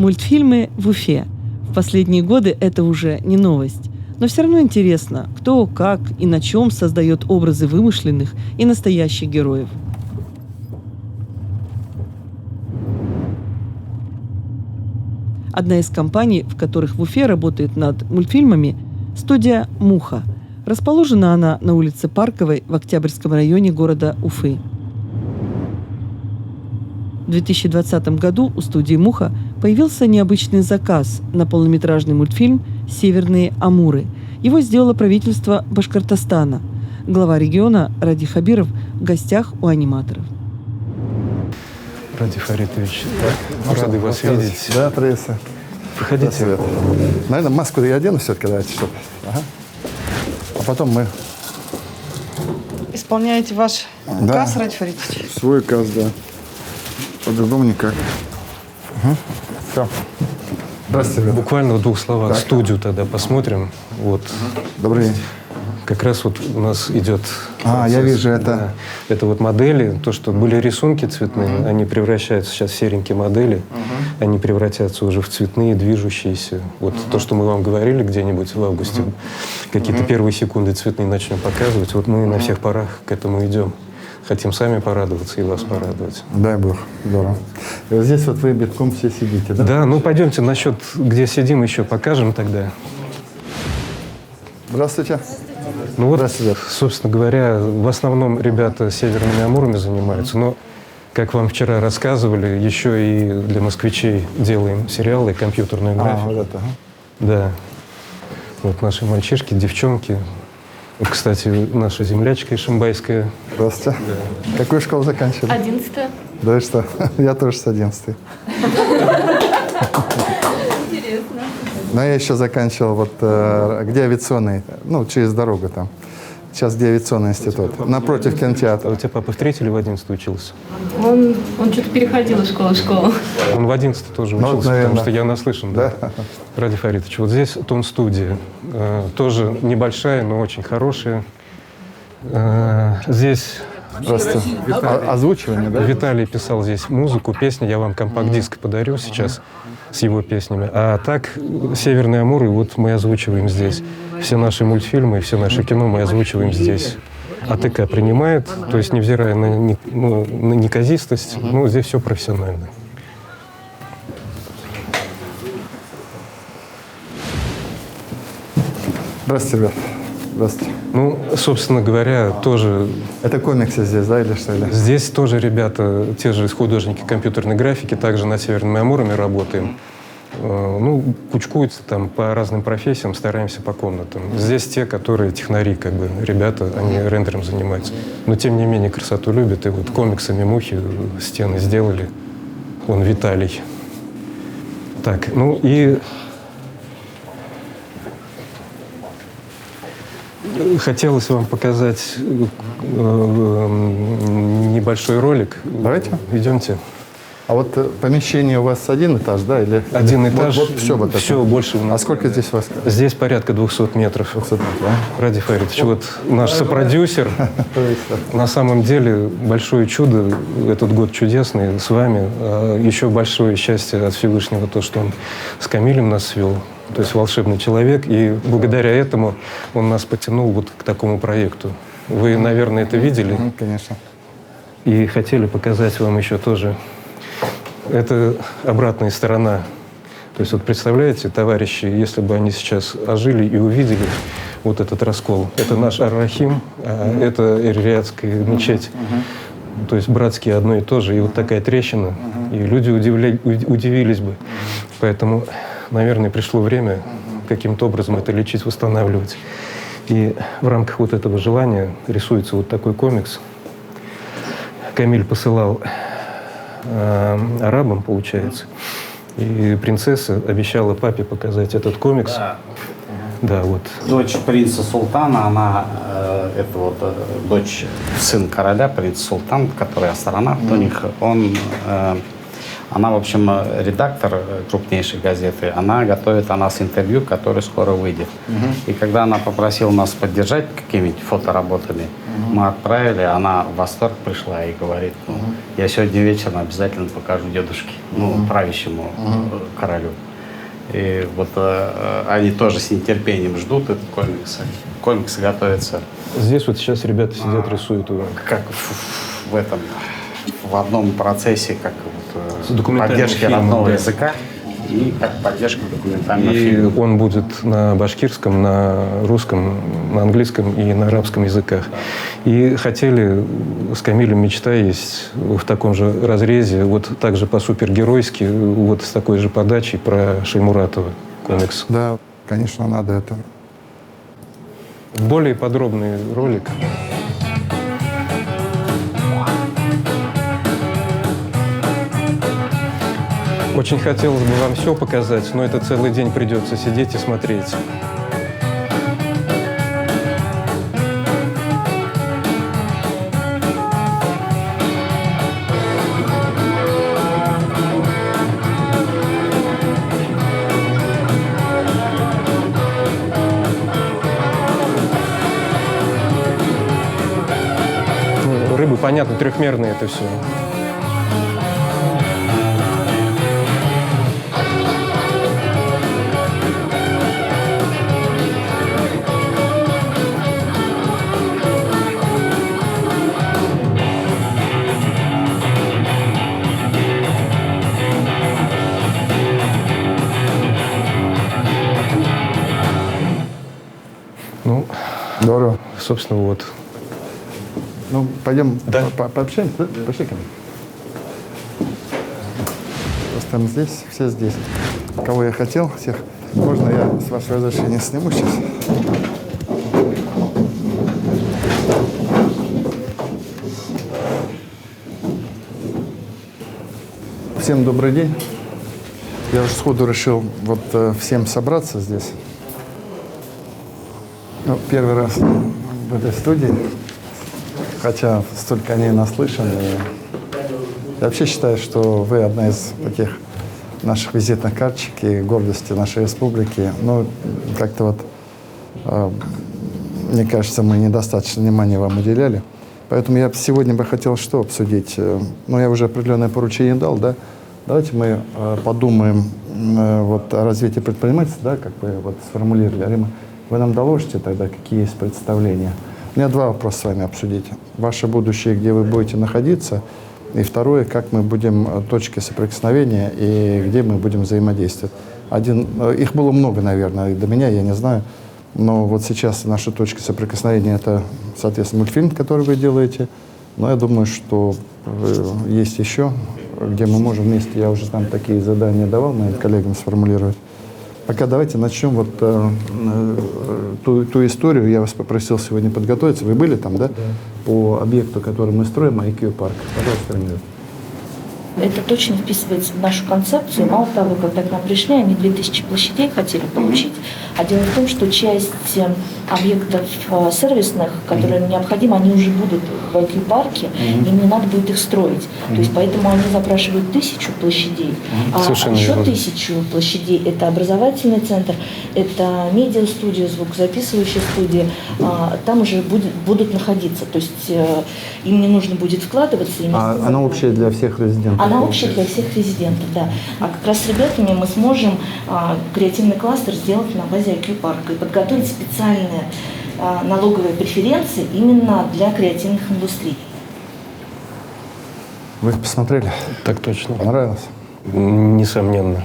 Мультфильмы в Уфе. В последние годы это уже не новость. Но все равно интересно, кто, как и на чем создает образы вымышленных и настоящих героев. Одна из компаний, в которых в Уфе работает над мультфильмами, студия «Муха». Расположена она на улице Парковой в Октябрьском районе города Уфы. В 2020 году у студии «Муха» появился необычный заказ на полнометражный мультфильм «Северные Амуры». Его сделало правительство Башкортостана. Глава региона Ради Хабиров в гостях у аниматоров. Ради Фаритович, рады вас видеть. Да, Трейса. Проходите. Наверное, маску я одену все-таки, давайте, чтобы. Ага. А потом мы... Исполняете ваш указ, Ради Фаритович? Свой указ, да. По-другому никак. Угу. Все. Здравствуйте. Буквально в двух словах студию тогда посмотрим. Вот. Добрый день. Как раз вот у нас идет процесс. Я вижу это. Да. Это вот модели, то, что были рисунки цветные, они превращаются сейчас в серенькие модели, они превратятся уже в цветные, движущиеся. Вот то, что мы вам говорили где-нибудь в августе, какие-то первые секунды цветные начнем показывать. Вот мы на всех парах к этому идем. Хотим сами порадоваться и вас порадовать. Дай Бог. Здорово. И вот здесь вот вы битком все сидите, да? Да, ну пойдемте насчет, где сидим, еще покажем тогда. Здравствуйте. Ну вот, Здравствуйте. собственно говоря, в основном ребята северными Амурами занимаются, но, как вам вчера рассказывали, еще и для москвичей делаем сериалы, компьютерную графику. Вот это. Да. Вот наши мальчишки, девчонки. Вот, кстати, наша землячка ишимбайская. Здравствуйте. Да. Какую школу заканчивали? 11-я. Да и что? Я тоже с 11-й. Интересно. Но я еще заканчивал вот где авиационный, ну, через дорогу там. Сейчас где авиационный институт. Напротив А кинотеатра. у тебя папа в 3-й или в 11-й учился? Он что-то переходил из школы в школу. Он в 11-й тоже Ну, учился, наверное. потому что я наслышан. Да? Ради Фаритович, вот здесь тон-студия. Тоже небольшая, но очень хорошая. Здесь Просто озвучивание, да? Виталий писал здесь музыку, песни. Я вам компакт-диск подарю сейчас с его песнями. А так, «Северные Амуры» вот мы озвучиваем здесь. Все наши мультфильмы, все наше кино мы озвучиваем здесь. АТК принимает, то есть невзирая на неказистость, ну, здесь все профессионально. Здравствуйте, ребят. Здравствуйте. Ну, собственно говоря, тоже Это комиксы здесь, да, или что? Или? здесь тоже ребята, те же художники компьютерной графики, также над «Северными Амурами» работаем. Ну, кучкуются там по разным профессиям, стараемся по комнатам. Здесь те, которые технари, как бы, ребята, они рендером занимаются. Но, тем не менее, красоту любят. И вот комиксами «Мухи» стены сделали. Вон Виталий. Так, ну и хотелось вам показать небольшой ролик. Давайте. Идемте. А вот помещение у вас один этаж, да? Или Один этаж. Вот все вот это. Все больше у А нас. сколько здесь у вас? Здесь порядка 200 метров. 200 метров, да? Ради Фаритович, вот наш сопродюсер. На самом деле большое чудо, этот год чудесный с вами. Еще большое счастье от Всевышнего, то, что он с Камилем нас свел. То есть волшебный человек. И благодаря этому он нас потянул вот к такому проекту. Вы, наверное, это видели. Конечно. И хотели показать вам еще тоже. Это обратная сторона. То есть вот представляете, товарищи, если бы они сейчас ожили и увидели вот этот раскол. Это наш Ар-Рахим, а это Эр-Риядская мечеть. То есть братские одно и то же. И вот такая трещина. И люди удивились бы. Поэтому, наверное, пришло время каким-то образом это лечить, восстанавливать. И в рамках вот этого желания рисуется вот такой комикс. Камиль посылал арабам, получается. И принцесса обещала папе показать этот комикс. Да, вот. Дочь принца Султана, она, это вот сын короля, принц Султан, который астронавт у них, он Она, в общем, редактор крупнейшей газеты. Она готовит о нас интервью, которое скоро выйдет. И когда она попросила нас поддержать какими-нибудь фотоработами, мы отправили, она в восторг пришла и говорит, ну, я сегодня вечером обязательно покажу дедушке, ну, правящему королю. И вот они тоже с нетерпением ждут этот комикс. Комикс готовится. Здесь вот сейчас ребята сидят, рисуют его. Как в этом, в одном процессе, как вот, поддержки фильмом, родного да. языка и как поддержка документального И фильма. он будет на башкирском, на русском, на английском и на арабском языках. И хотели, с Камилем мечта есть в таком же разрезе, вот также по-супергеройски, вот с такой же подачей про Шаймуратова комикс. Да, конечно, надо это. Более подробный ролик. Очень хотелось бы вам все показать, но это целый день придется сидеть и смотреть. Ну, рыбы, понятно, трехмерные это все. Ну, Здорово. собственно, вот. Ну, пойдем Да. пообщаемся, да? Пошли ко мне. Просто мы здесь, все здесь. Кого я хотел, всех. Можно я, с вашего разрешения, сниму сейчас? Всем добрый день. Я уже сходу решил вот всем собраться здесь. Ну, первый раз в этой студии, хотя столько о ней наслышан. И я вообще считаю, что вы одна из таких наших визитных карточек и гордости нашей республики. Но как-то вот, мне кажется, мы недостаточно внимания вам уделяли. Поэтому я сегодня бы хотел что обсудить? Ну, я уже определенное поручение дал, да? Давайте мы подумаем вот о развитии предпринимательства, да, как вы вот сформулировали. Рима, вы нам доложите тогда, какие есть представления? У меня два вопроса с вами обсудить. Ваше будущее, где вы будете находиться, и второе, как мы будем точки соприкосновения и где мы будем взаимодействовать. Их было много, наверное, и до меня, я не знаю. Но вот сейчас наша точка соприкосновения – это, соответственно, мультфильм, который вы делаете. Но я думаю, что есть еще, где мы можем вместе, я уже там такие задания давал моим коллегам сформулировать. Пока давайте начнем вот ту историю. Я вас попросил сегодня подготовиться. Вы были там, да? Да. По объекту, который мы строим, IQ парк. Пожалуйста, Рамиль. Это точно вписывается в нашу концепцию. Мало того, когда к нам пришли, они 2000 площадей хотели получить. А дело в том, что часть объектов сервисных, которые необходимы, они уже будут в IQ-парке, им не надо будет их строить. То есть поэтому они запрашивают 1000 площадей, а еще 1000 площадей – это образовательный центр, это медиа-студия, звукозаписывающая студия, там уже будут находиться. То есть им не нужно будет вкладываться. Она общая для всех резидентов? Она общая для всех резидентов, да. А как раз с ребятами мы сможем креативный кластер сделать на базе IQ-парка и подготовить специальные налоговые преференции именно для креативных индустрий. Вы их посмотрели? Так точно. Понравилось? Несомненно.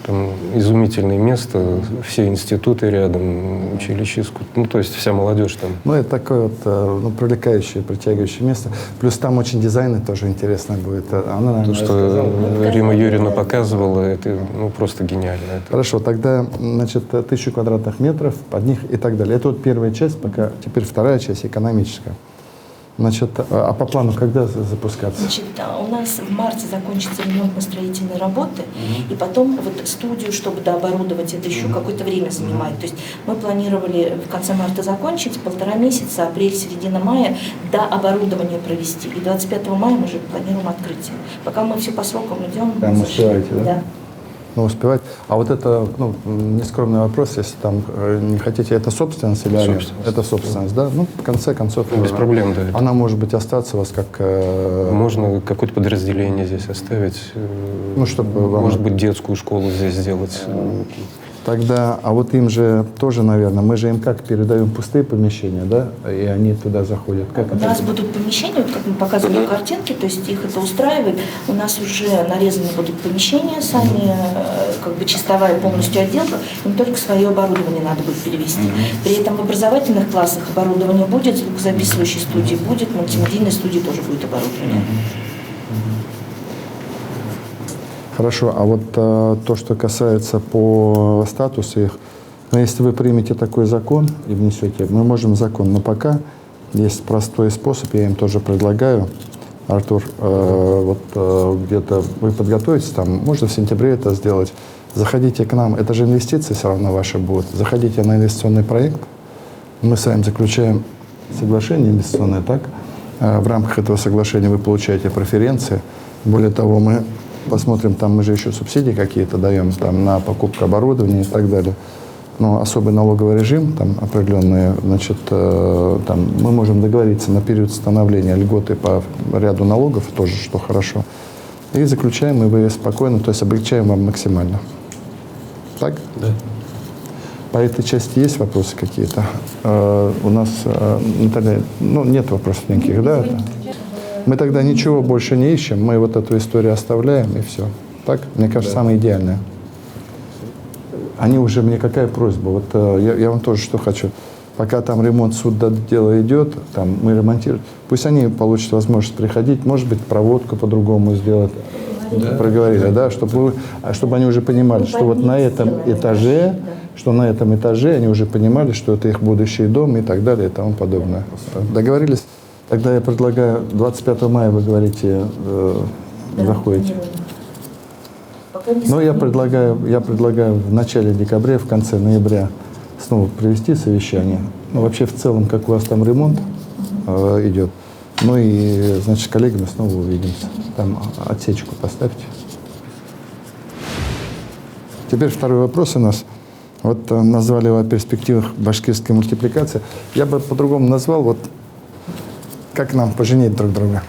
Там изумительное место, все институты рядом, училища искусств. Ну, то есть вся молодежь там. Ну, это такое вот привлекающее, притягивающее место. Плюс там очень дизайны тоже интересно будет. Она, наверное, То, что Рима Юрьевна показывала, это просто гениально. Хорошо, тогда, значит, 1000 квадратных метров, под них и так далее. Это вот первая часть, пока теперь вторая часть экономическая. Значит, а по плану когда запускаться? Значит, у нас в марте закончатся ремонтно-строительные работы, и потом вот студию, чтобы дооборудовать, это еще какое-то время занимает. То есть мы планировали в конце марта закончить, 1,5 месяца, апрель, середина мая, до оборудования провести. И 25 мая мы уже планируем открытие. Пока мы все по срокам идем. Прям успеваете, да? Да. Ну, успевать. А вот это, ну, нескромный вопрос, если там не хотите, это собственность или аренда? Это собственность, да? Ну, в конце концов, Без проблем, да. она может быть остаться у вас как... Можно какое-то подразделение здесь оставить. Ну, чтобы вам... Может быть, детскую школу здесь сделать. Тогда, а вот им же тоже, наверное, мы же им как передаем пустые помещения, да, и они туда заходят. Как У нас будут помещения, вот как мы показывали картинки, то есть их это устраивает. У нас уже нарезаны будут помещения сами, как бы чистовая полностью отделка, им только свое оборудование надо будет перевести. При этом в образовательных классах оборудование будет, звукозаписывающей студии будет, мультимедийной студии тоже будет оборудование. Хорошо, а вот то, что касается по статусу их, ну, если вы примете такой закон и внесете, мы можем закон, но пока есть простой способ, я им тоже предлагаю. Артур, где-то вы подготовитесь, там, можно в сентябре это сделать. Заходите к нам, это же инвестиции все равно ваши будут. Заходите на инвестиционный проект, мы с вами заключаем соглашение инвестиционное, так? В рамках этого соглашения вы получаете преференции. Более того, мы посмотрим, там мы же еще субсидии какие-то даем там, на покупку оборудования и так далее. Но особый налоговый режим, там определенные, значит, там мы можем договориться на период становления льготы по ряду налогов, тоже, что хорошо. И заключаем, и вы спокойно, то есть облегчаем вам максимально. Так? Да. По этой части есть вопросы какие-то? У нас, Наталья, ну, нет вопросов никаких, да? Мы тогда ничего больше не ищем, мы вот эту историю оставляем, и все. Так? Мне кажется, самое идеальное. Они уже, мне какая просьба? Вот я вам тоже что хочу. Пока там ремонт суддела идет, там мы ремонтируем, пусть они получат возможность приходить, может быть, проводку по-другому сделать. Да. Проговорили, да, чтобы они уже понимали, что вот на этом этаже, они уже понимали, что это их будущий дом и так далее и тому подобное. Договорились? Тогда я предлагаю, 25 мая вы говорите, заходите. Но я предлагаю в начале декабря, в конце ноября снова провести совещание. Ну, вообще, в целом, как у вас там ремонт идет. Ну и, значит, с коллегами снова увидимся. Там отсечку поставьте. Теперь второй вопрос у нас. Вот назвали его о перспективах башкирской мультипликации. Я бы по-другому назвал, вот как нам поженить друг друга.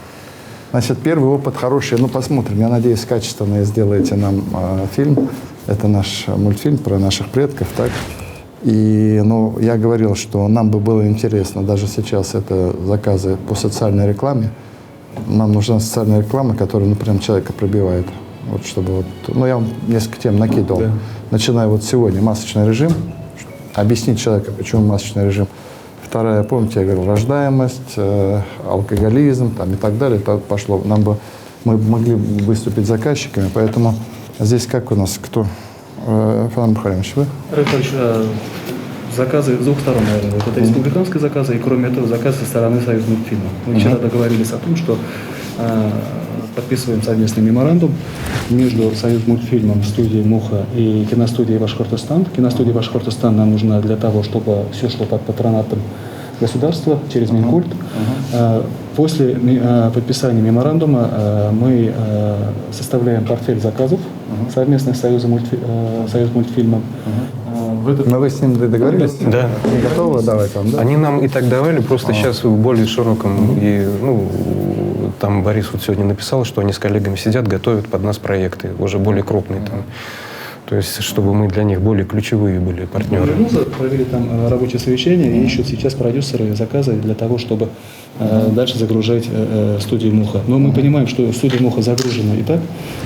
Значит, первый опыт хороший. Ну, посмотрим. Я надеюсь, качественно сделаете нам фильм. Это наш мультфильм про наших предков, так? И, ну, я говорил, что нам бы было интересно, даже сейчас это заказы по социальной рекламе. Нам нужна социальная реклама, которая, например, человека пробивает. Вот чтобы вот, ну, я вам несколько тем накидывал. Да. Начиная вот сегодня масочный режим. Объяснить человеку, почему масочный режим. Вторая, помните, я говорил, рождаемость, алкоголизм там, и так далее. Это пошло. Мы могли выступить заказчиками, поэтому здесь как у нас, кто? Фанар Бухаримович, вы? Заказы с двух сторон, наверное. Вот это республиканские заказы, и кроме этого заказы со стороны Союзмультфильма. Мы вчера договорились о том, что подписываем совместный меморандум между Союзмультфильмом, студией «Муха» и киностудией «Башкортостан». Киностудия «Башкортостан» нам нужна для того, чтобы все шло под патронатом государства через Минкульт. После подписания меморандума мы составляем портфель заказов совместно с Союзмультфильмом. Но вы с ним договорились? Да. Не готовы давать вам, да? Они нам и так давали, просто сейчас в более широком. И, ну, там Борис вот сегодня написал, что они с коллегами сидят, готовят под нас проекты, уже более крупные там. То есть, чтобы мы для них более ключевые были партнеры. Мы провели там рабочее совещание и ищут сейчас продюсеры заказы для того, чтобы дальше загружать студию «Муха». Но мы понимаем, что студия «Муха» загружена и так.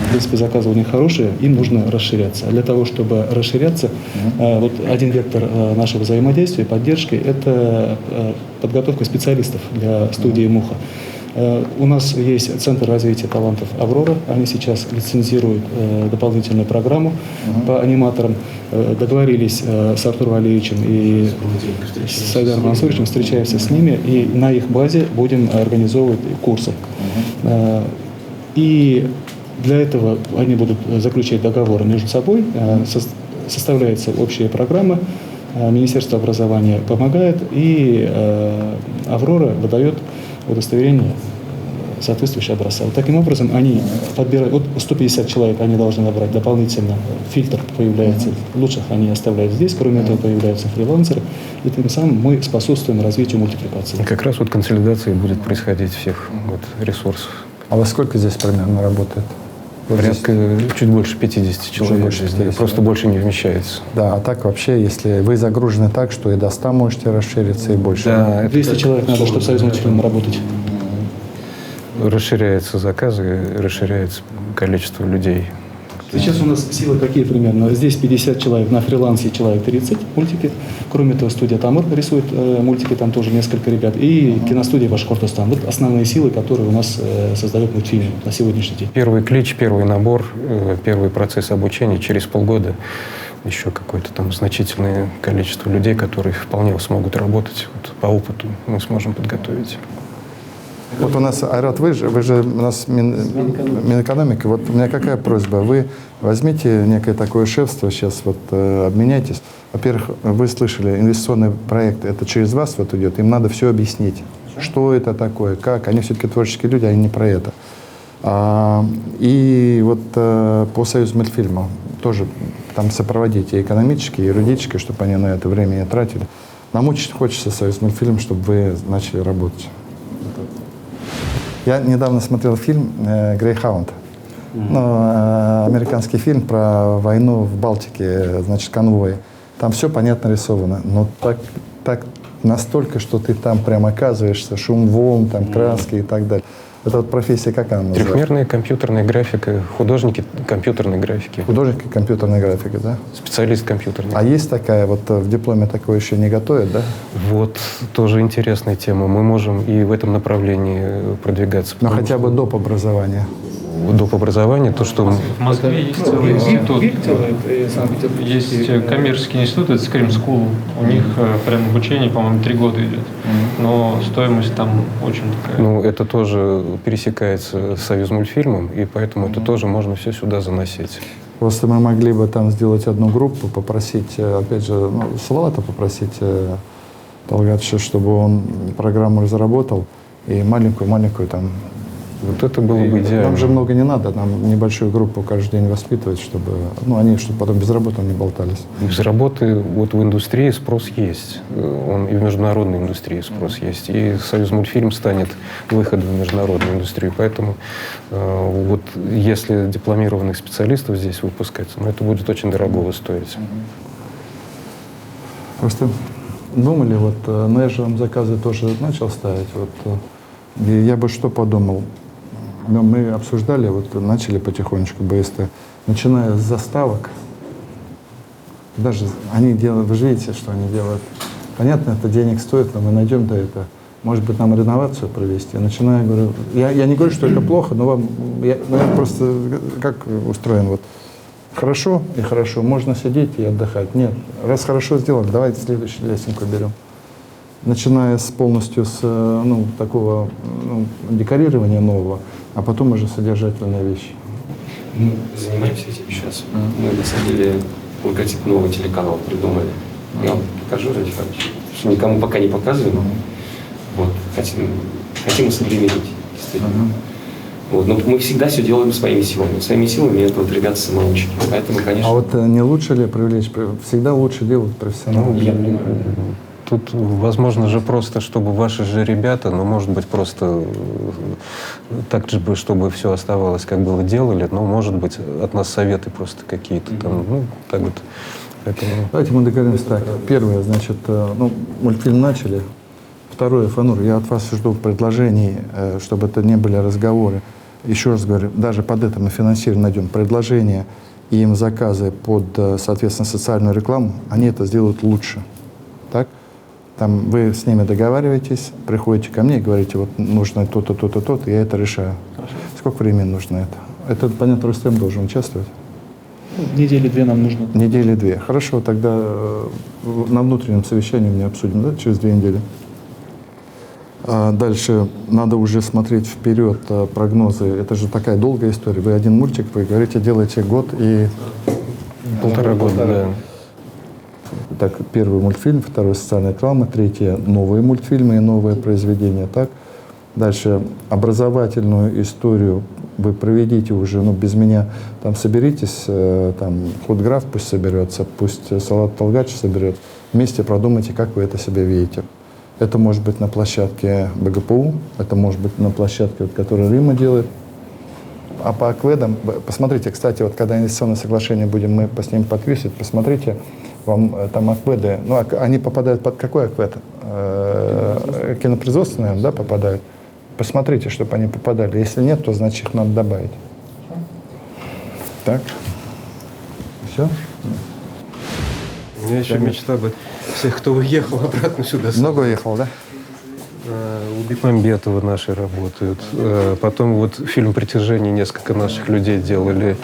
В принципе, заказы у них хорошие, им нужно расширяться. А для того, чтобы расширяться, вот один вектор нашего взаимодействия, поддержки – это подготовка специалистов для студии «Муха». У нас есть Центр развития талантов «Аврора». Они сейчас лицензируют дополнительную программу по аниматорам. Договорились с Артуром Валерьевичем и с Айдаром Мансуровичем, встречаемся с ними, и на их базе будем организовывать курсы. И для этого они будут заключать договоры между собой, составляется общая программа, Министерство образования помогает, и «Аврора» выдает удостоверение соответствующего образца. Вот таким образом они подбирают, вот 150 человек они должны набрать дополнительно, фильтр появляется, лучших они оставляют здесь, кроме этого появляются фрилансеры, и тем самым мы способствуем развитию мультипликации. Как раз вот консолидация будет происходить всех вот ресурсов. А во сколько здесь примерно работает? Вот Порядка чуть больше 50 человек. больше 50. Просто больше не вмещается. Да, а так вообще, если вы загружены так, что и до 100 можете расшириться, и больше. Да, 200 человек надо, чтобы союз мультфильм работать. расширяются заказы, расширяется количество людей. Сейчас у нас силы какие примерно? Здесь 50 человек, на фрилансе человек 30 мультики. Кроме этого, студия «Тамыр» рисует мультики, там тоже несколько ребят. И киностудия «Башкортостан». Вот основные силы, которые у нас создают мультфильмы на сегодняшний день. Первый клич, первый набор, первый процесс обучения через полгода. Еще какое-то там значительное количество людей, которые вполне смогут работать. Вот по опыту мы сможем подготовить. Вот у нас, Айрат, вы же у нас Минэкономика. Вот у меня какая просьба? Вы возьмите некое такое шефство, сейчас вот обменяйтесь. Во-первых, вы слышали, инвестиционный проект, это через вас вот идет, им надо все объяснить. Что это такое, как. Они все-таки творческие люди, они не про это. И вот по Союзу мультфильма тоже там сопроводите экономически, и юридически, чтобы они на это время не тратили. Нам очень хочется Союз мультфильм, чтобы вы начали работать. Я недавно смотрел фильм «Грейхаунд». Американский фильм про войну в Балтике, значит, конвой. Там все понятно рисовано, но так настолько, что ты там прям оказываешься, шум волн, там краски и так далее. Это вот профессия как она называется? Трехмерная компьютерная графика, художники компьютерной графики. Художник компьютерной графики, да? Специалист компьютерной. А есть такая, вот в дипломе такое еще не готовят, да? Вот, тоже интересная тема. Мы можем и в этом направлении продвигаться. Но хотя бы доп. Образования. Доп. Образования, то, что... В Москве есть целый институт. Есть коммерческий институт, это Scream School. У них прям обучение, по-моему, 3 года идет. Но стоимость там очень такая. Ну, это тоже пересекается с Союзмультфильмом, и поэтому это тоже можно все сюда заносить. Просто мы могли бы там сделать одну группу, попросить, опять же, Салавата попросить Талгатовича, чтобы он программу разработал, и маленькую там. Вот это было бы идеально. Нам же много не надо, нам небольшую группу каждый день воспитывать, чтобы, они, чтобы потом без работы не болтались. Без работы вот в индустрии спрос есть. Он и в международной индустрии спрос есть. И Союзмультфильм станет выходом в международную индустрию. Поэтому вот если дипломированных специалистов здесь выпускать, это будет очень дорого стоить. Просто думали, но я же вам заказы тоже начал ставить. И я бы что подумал? Но мы обсуждали, начали потихонечку БСТ, начиная с заставок. Даже они делают, вы же видите, что они делают. Понятно, это денег стоит, но мы найдем до этого. Может быть, нам реновацию провести. Начиная, говорю, я не говорю, что это плохо, но я просто как устроен. Хорошо и хорошо, можно сидеть и отдыхать. Нет, раз хорошо сделали, давайте следующую лесенку берем. Начиная полностью с такого декорирования нового, а потом уже содержательные вещи. Мы занимаемся этим сейчас. Мы, на самом деле, логотип нового телеканала придумали. Я вам покажу, ради что никому пока не показываем. Хотим осовременить, действительно. Но мы всегда все делаем своими силами. Своими силами это ребята-самоучки. Поэтому, конечно... А не лучше ли привлечь? Всегда лучше делать профессионалов. Тут, возможно же, просто, чтобы ваши же ребята, может быть, просто так же, чтобы все оставалось, как было делали, но, может быть, от нас советы просто какие-то там, так вот. Поэтому... Давайте мы договоримся так. Первое, значит, мультфильм начали. Второе, Фанур, я от вас жду предложений, чтобы это не были разговоры. Еще раз говорю, даже под это мы финансирование найдем предложения и им заказы под, соответственно, социальную рекламу, они это сделают лучше. Так? Там вы с ними договариваетесь, приходите ко мне и говорите, вот нужно то-то, то-то, то-то, я это решаю. Сколько времени нужно это? Это, понятно, Рустем должен участвовать. Недели 2 нам нужно. Недели 2. Хорошо, тогда на внутреннем совещании мы обсудим, да, через 2 недели. Дальше надо уже смотреть вперед, прогнозы. Это же такая долгая история. Вы один мультик, вы говорите, делаете год и... 1,5 года, да. Так, первый мультфильм, второй социальная реклама, третье новые мультфильмы и новые произведения. Так, дальше образовательную историю вы проведите уже, ну, без меня, там соберитесь, там худграф пусть соберется, пусть Салат Талгач соберет, вместе продумайте, как вы это себе видите. Это может быть на площадке БГПУ, это может быть на площадке, вот, которую Рима делает. А по акведам, посмотрите, кстати, вот когда инвестиционное соглашение будем мы с ним подписывать, посмотрите, вам там акведы, ну, они попадают под какой аквед? Кинопроизводственные, да, попадают? Посмотрите, чтобы они попадали. Если нет, то значит их надо добавить. Так. Все? У меня еще мечта бы всех, кто уехал обратно сюда. Много уехал, да? У Бекмамбетова наши работают. Потом вот фильм «Притяжение» несколько наших людей делали.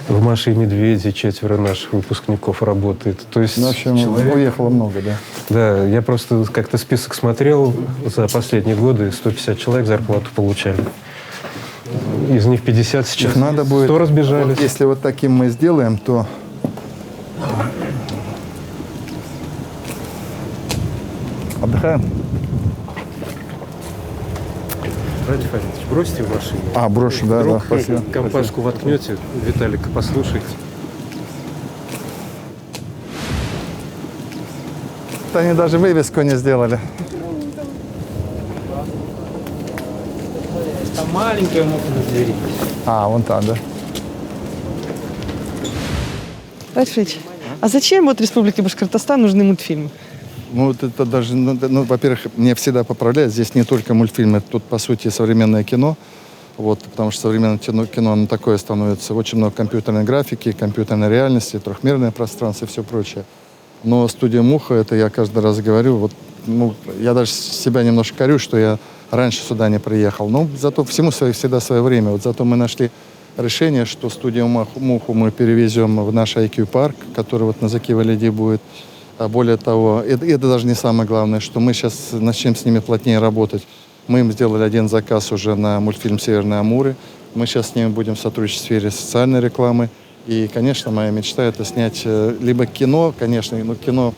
В «Маше и Медведе» 4 наших выпускников работает. То есть, в общем, уехало много, да? Да, я просто как-то список смотрел за последние годы, 150 человек зарплату получали. Из них 50 сейчас. Надо будет, 100 разбежались. Вот если вот таким мы сделаем, то... Отдыхаем? Ради Фаридович, бросьте в машину. Брошу, да, Вдруг да, спасибо. компашку воткнете, Виталика послушайте. Они даже вывеску не сделали. Там маленькая муха на двери. Вон там, да. Альфредович, а зачем вот Республике Башкортостан нужны мультфильмы? Ну, вот это даже, ну, во-первых, меня всегда поправляют. Здесь не только мультфильмы, тут, по сути, современное кино. Вот, потому что современное кино, оно такое становится. Очень много компьютерной графики, компьютерной реальности, трехмерное пространство и все прочее. Но студия «Муха», это я каждый раз говорю, вот, ну, я даже себя немножко корю, что я раньше сюда не приехал. Но зато всему всегда свое время. Вот зато мы нашли решение, что студию «Муху» мы перевезем в наш IQ-парк, который вот на Закива-Лиди будет. А более того, это даже не самое главное, что мы сейчас начнем с ними плотнее работать. Мы им сделали один заказ уже на мультфильм «Северные Амуры». Мы сейчас с ними будем сотрудничать в сфере социальной рекламы. И, конечно, моя мечта – это снять либо кино, конечно, но кино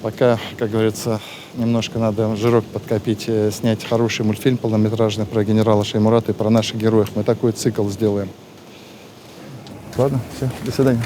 пока, как говорится, немножко надо жирок подкопить, снять хороший мультфильм полнометражный про генерала Шаймурата и про наших героев. Мы такой цикл сделаем. Ладно, все, до свидания.